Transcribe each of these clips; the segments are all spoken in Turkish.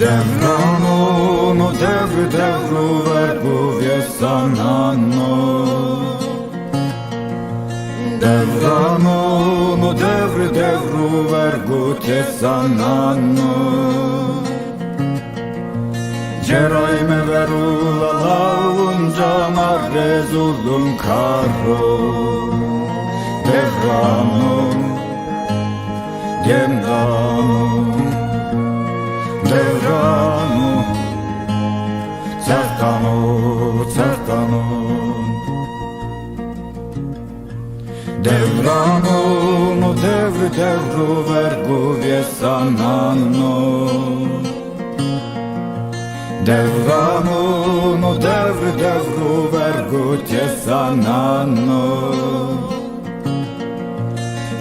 Devranonu devru vergu vjesanano Devranonu devru vergu tjesanano Gjeroj me veru launca marre zulum karo Devrano Djemdano Devrano, certano, certano Devrano, no devru vergu vjesanano Devrano, no devru vergu tjesanano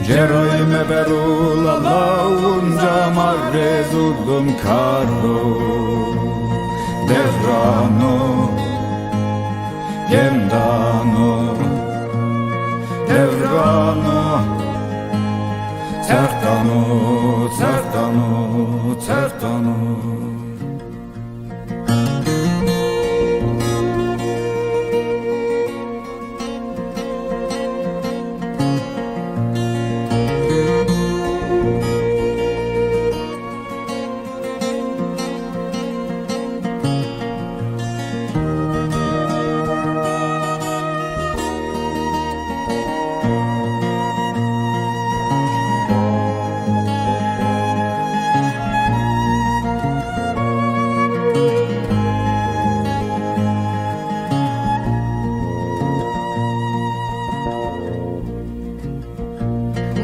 Gjeroj me veru launca marre zulum karo Devrano, Djemdano Devrano, certano, certano, certano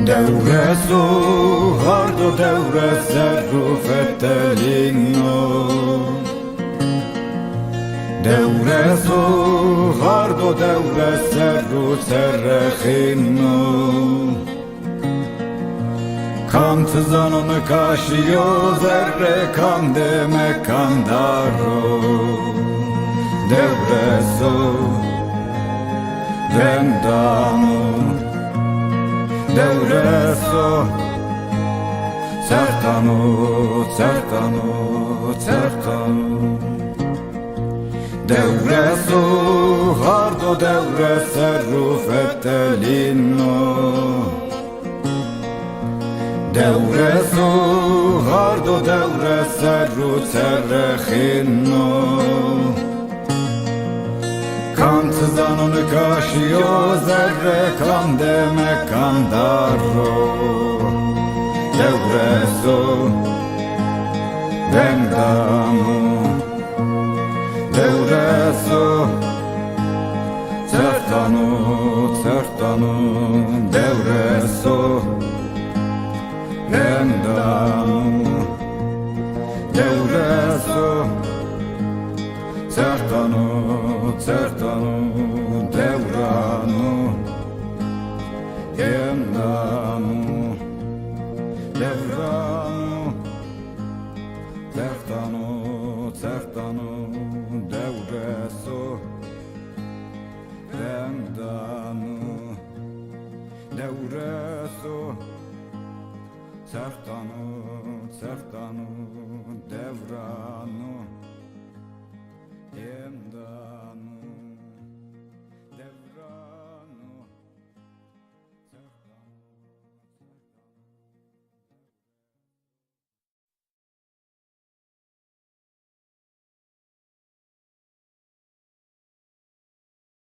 Devre su hardo devre serru fetelino Devre su hardo devre serru serrechino Kam të zanën ka shio zerre kam deme kandaro Devre su vendano Devreso, certano, certano, certano Devreso, hardo devre serru fetelino Devreso, hardo devre serru serrechino Kam të zanën ka shio zerre kam deme kandaro Devreso, vendano Devreso, certano, certano Devreso, vendano Devreso, certano, certano Devrano, Djemdano Devrano, certano, certano Devreso, vendano Devreso, certano, certano Devrano